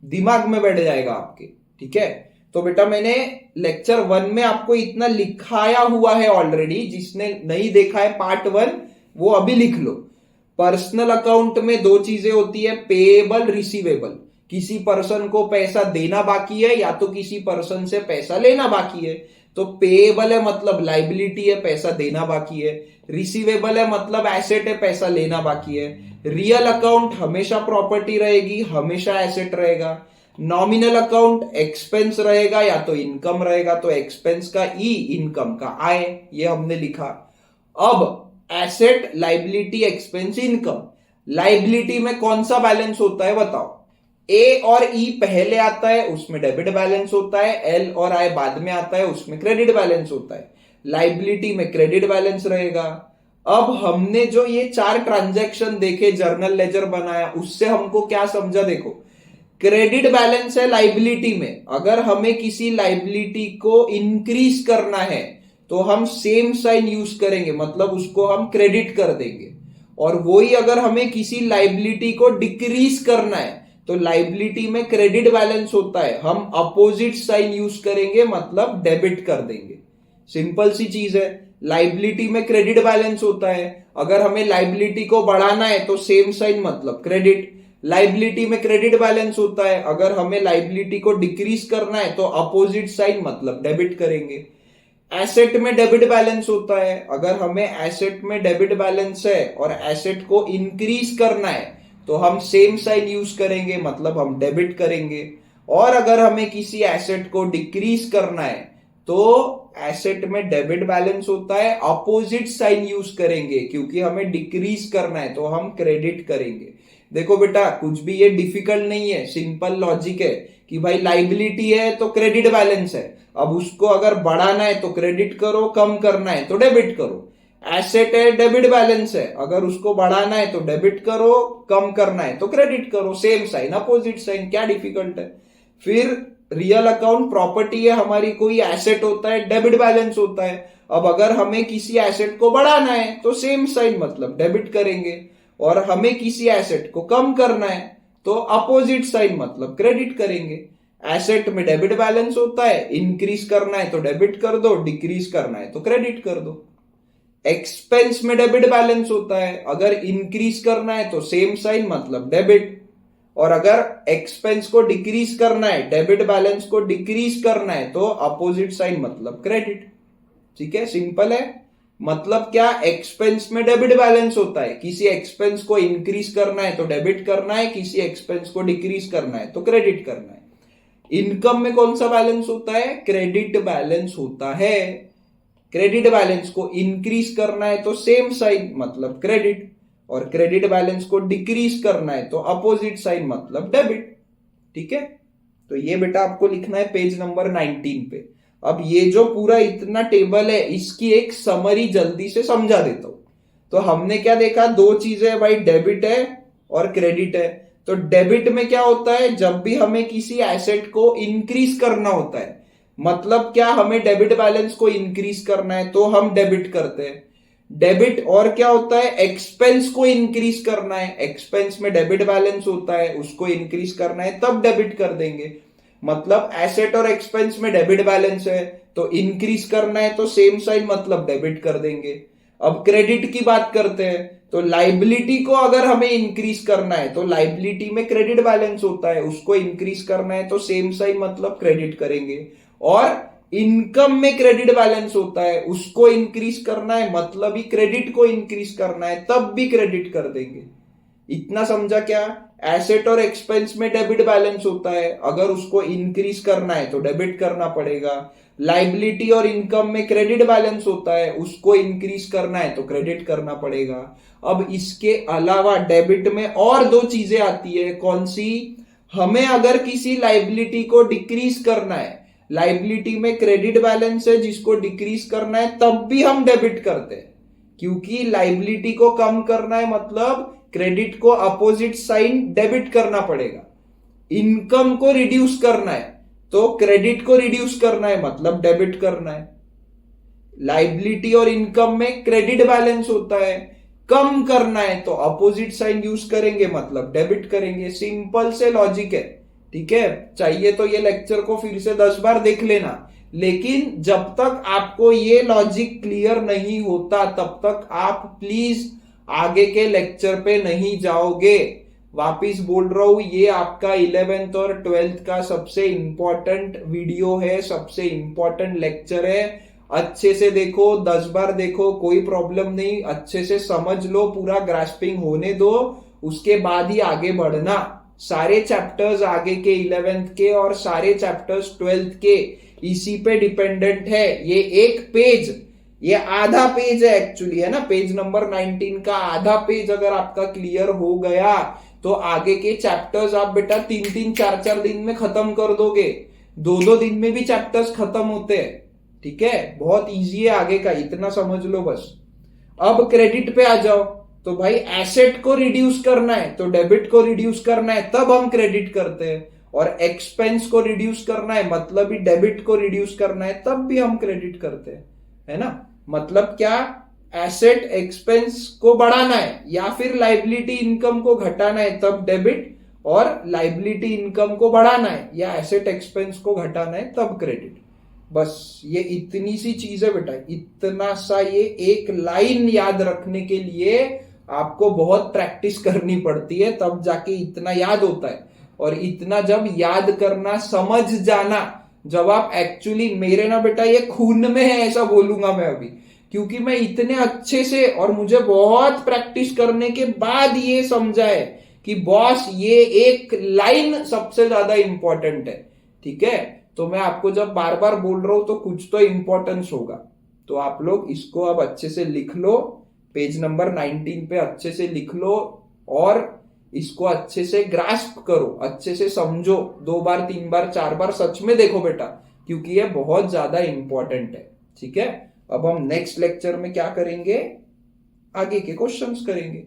दिमाग में बैठ जाएगा आपके। ठीक है, तो बेटा मैंने लेक्चर 1 में आपको इतना लिखाया हुआ है ऑलरेडी, जिसने नहीं देखा है पार्ट 1 वो अभी लिख लो। पर्सनल अकाउंट में 2 चीजें होती है, पेएबल रिसीवेबल। किसी पर्सन को पैसा देना बाकी है या तो किसी पर्सन से पैसा लेना बाकी है। तो पेएबल है मतलब लाइबिलिटी है, पैसा देना बाकी है। रिसीवेबल है मतलब एसेट है, पैसा लेना बाकी है। रियल अकाउंट हमेशा प्रॉपर्टी रहेगी, हमेशा एसेट रहेगा। नॉमिनल अकाउंट एक्सपेंस रहेगा या तो इनकम रहेगा, तो एक्सपेंस का ई, इनकम का आय, ये हमने लिखा। अब asset, liability, expense, income. Liability में कौन सा बैलेंस होता है बताओ? ए और ई पहले आता है उसमें डेबिट बैलेंस होता है, एल और आई बाद में आता है उसमें क्रेडिट बैलेंस होता है। लाइबिलिटी में क्रेडिट बैलेंस रहेगा, अब हमने जो ये 4 ट्रांजैक्शन देखे, जर्नल लेजर बनाया, उससे हमको क्या समझा? देखो, क्रेडिट बैलेंस है लाइबिलिटी में, अगर हमें किसी लाइबिलिटी को इंक्रीज करना है तो हम सेम साइन यूज करेंगे, मतलब उसको हम क्रेडिट कर देंगे। और वही अगर हमें किसी लाइबिलिटी को डिक्रीज करना है तो लाइबिलिटी में क्रेडिट बैलेंस होता है, हम अपोजिट साइन यूज करेंगे, मतलब डेबिट कर देंगे। सिंपल सी चीज है। लाइबिलिटी में क्रेडिट बैलेंस होता है, अगर हमें लाइबिलिटी को बढ़ाना है तो सेम साइन मतलब क्रेडिट। लाइबिलिटी में क्रेडिट बैलेंस होता है, अगर हमें लाइबिलिटी को डिक्रीज करना है तो अपोजिट साइन मतलब डेबिट करेंगे। एसेट में डेबिट बैलेंस होता है, अगर हमें एसेट में डेबिट बैलेंस है और एसेट को इंक्रीज करना है तो हम सेम साइन यूज करेंगे, मतलब हम डेबिट करेंगे। और अगर हमें किसी एसेट को डिक्रीज करना है तो एसेट में डेबिट बैलेंस होता है, अपोजिट साइन यूज करेंगे, क्योंकि हमें डिक्रीज करना है तो हम क्रेडिट करेंगे। देखो बेटा, कुछ भी ये डिफिकल्ट नहीं है, सिंपल लॉजिक है कि भाई लाइबिलिटी है तो क्रेडिट बैलेंस है, अब उसको अगर बढ़ाना है तो क्रेडिट करो, कम करना है तो डेबिट करो। एसेट है, डेबिट बैलेंस है, अगर उसको बढ़ाना है तो डेबिट करो, कम करना है तो क्रेडिट करो, सेम साइन अपोजिट साइन, क्या डिफिकल्ट है? फिर रियल अकाउंट प्रॉपर्टी है हमारी, कोई एसेट होता है, डेबिट बैलेंस होता है, अब अगर हमें किसी एसेट को बढ़ाना है तो सेम साइन मतलब डेबिट करेंगे, और हमें किसी एसेट को कम करना है तो अपोजिट साइन मतलब क्रेडिट करेंगे। एसेट में डेबिट बैलेंस होता है, इंक्रीज करना है तो डेबिट कर दो, डिक्रीज करना है तो क्रेडिट कर दो। एक्सपेंस में डेबिट बैलेंस होता है, अगर इंक्रीज करना है तो सेम साइन मतलब डेबिट, और अगर एक्सपेंस को डिक्रीज करना है, डेबिट बैलेंस को डिक्रीज करना है तो अपोजिट साइन मतलब क्रेडिट। ठीक है, सिंपल है। मतलब क्या? एक्सपेंस में डेबिट बैलेंस होता है, किसी एक्सपेंस को इंक्रीज करना है तो डेबिट करना है, किसी एक्सपेंस को डिक्रीज करना है तो क्रेडिट करना है। इनकम में कौन सा बैलेंस होता है? क्रेडिट बैलेंस होता है। क्रेडिट बैलेंस को इंक्रीज करना है तो सेम साइन मतलब क्रेडिट, और क्रेडिट बैलेंस को डिक्रीज करना है तो अपोजिट साइन मतलब डेबिट। ठीक है, तो ये बेटा आपको लिखना है पेज नंबर 19 पे। अब ये जो पूरा इतना टेबल है, इसकी एक समरी जल्दी से समझा देता हूं। तो हमने क्या देखा? 2 चीजें भाई, डेबिट है और क्रेडिट है। तो डेबिट में क्या होता है? जब भी हमें किसी एसेट को इंक्रीज करना होता है, मतलब क्या, हमें डेबिट बैलेंस को इंक्रीज करना है तो हम डेबिट करते हैं। डेबिट और क्या होता है? एक्सपेंस को इंक्रीज करना है, एक्सपेंस में डेबिट बैलेंस होता है, उसको इंक्रीज करना है तब डेबिट कर देंगे। मतलब एसेट और एक्सपेंस में डेबिट बैलेंस है तो इंक्रीज करना है तो सेम साइन मतलब डेबिट कर देंगे। अब क्रेडिट की बात करते हैं, तो लाइबिलिटी को अगर हमें इंक्रीज करना है तो लाइबिलिटी में क्रेडिट बैलेंस होता है, उसको इंक्रीज करना है तो सेम साइन मतलब क्रेडिट करेंगे। और इनकम में क्रेडिट बैलेंस होता है, उसको इंक्रीज करना है, मतलब ही क्रेडिट को इंक्रीज करना है, तब भी क्रेडिट कर देंगे। इतना समझा क्या? एसेट और एक्सपेंस में डेबिट बैलेंस होता है, अगर उसको इंक्रीज करना है तो डेबिट करना पड़ेगा। लाइबिलिटी और इनकम में क्रेडिट बैलेंस होता है, उसको इंक्रीज करना है तो क्रेडिट करना पड़ेगा। अब इसके अलावा डेबिट में और 2 चीजें आती है, कौन सी? हमें अगर किसी लाइबिलिटी को डिक्रीज करना है, लाइबिलिटी में क्रेडिट बैलेंस है जिसको डिक्रीज करना है, तब भी हम डेबिट करते हैं, क्योंकि लाइबिलिटी को कम करना है, मतलब क्रेडिट को अपोजिट साइन डेबिट करना पड़ेगा। इनकम को रिड्यूस करना है तो क्रेडिट को रिड्यूस करना है, मतलब डेबिट करना है। लाइबिलिटी और इनकम में क्रेडिट बैलेंस होता है, कम करना है तो अपोजिट साइन यूज करेंगे, मतलब डेबिट करेंगे। सिंपल से लॉजिक है। ठीक है, चाहिए तो ये लेक्चर को फिर से 10 बार देख लेना, लेकिन जब तक आपको ये लॉजिक क्लियर नहीं होता तब तक आप प्लीज आगे के लेक्चर पे नहीं जाओगे। वापिस बोल रहा हूं, ये आपका 11th और 12th का सबसे इंपॉर्टेंट वीडियो है, सबसे इंपॉर्टेंट लेक्चर है। अच्छे से देखो, 10 बार देखो, कोई प्रॉब्लम नहीं, अच्छे से समझ लो, पूरा ग्रास्पिंग होने दो, उसके बाद ही आगे बढ़ना। सारे चैप्टर्स आगे के 11th के और सारे चैप्टर्स 12th के इसी पे डिपेंडेंट है। ये एक पेज, ये आधा पेज है एक्चुअली, है ना, पेज नंबर 19 का आधा पेज अगर आपका क्लियर हो गया तो आगे के चैप्टर्स आप बेटा 3-3, 4-4 दिन में खत्म कर दोगे। 2-2 दिन में भी चैप्टर्स खत्म होते हैं। ठीक है, बहुत इजी है आगे का, इतना समझ लो बस। अब क्रेडिट पे आ जाओ, तो भाई एसेट को रिड्यूस करना है तो डेबिट को रिड्यूस करना है, तब हम क्रेडिट करते हैं। और एक्सपेंस को रिड्यूस करना है मतलब ही डेबिट को रिड्यूस करना है, तब भी हम क्रेडिट करते हैं, है ना। मतलब क्या, एसेट एक्सपेंस को बढ़ाना है या फिर लाइबिलिटी इनकम को घटाना है तब डेबिट, और लाइबिलिटी इनकम को बढ़ाना है या एसेट एक्सपेंस को घटाना है तब क्रेडिट। बस ये इतनी सी चीज है बेटा, इतना सा, ये एक लाइन याद रखने के लिए आपको बहुत प्रैक्टिस करनी पड़ती है, तब जाके इतना याद होता है। और इतना जब याद करना, समझ जाना, जब आप एक्चुअली, मेरे ना बेटा ये खून में है ऐसा बोलूंगा मैं अभी, क्योंकि मैं इतने अच्छे से और मुझे बहुत प्रैक्टिस करने के बाद ये समझा है कि बॉस ये एक लाइन सबसे ज्यादा इंपॉर्टेंट है, ठीक है। तो मैं आपको जब बार बार बोल रहा हूं तो कुछ तो इंपॉर्टेंस होगा। तो आप लोग इसको अब अच्छे से लिख लो, पेज नंबर 19 पे अच्छे से लिख लो, और इसको अच्छे से ग्रास्प करो, अच्छे से समझो, 2 बार 3 बार 4 बार सच में देखो बेटा, क्योंकि ये बहुत ज्यादा इंपॉर्टेंट है, ठीक है। अब हम नेक्स्ट लेक्चर में क्या करेंगे, आगे के क्वेश्चंस करेंगे।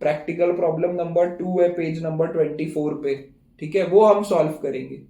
प्रैक्टिकल प्रॉब्लम नंबर 2 है पेज नंबर 24 पे, ठीक है, वो हम सॉल्व करेंगे।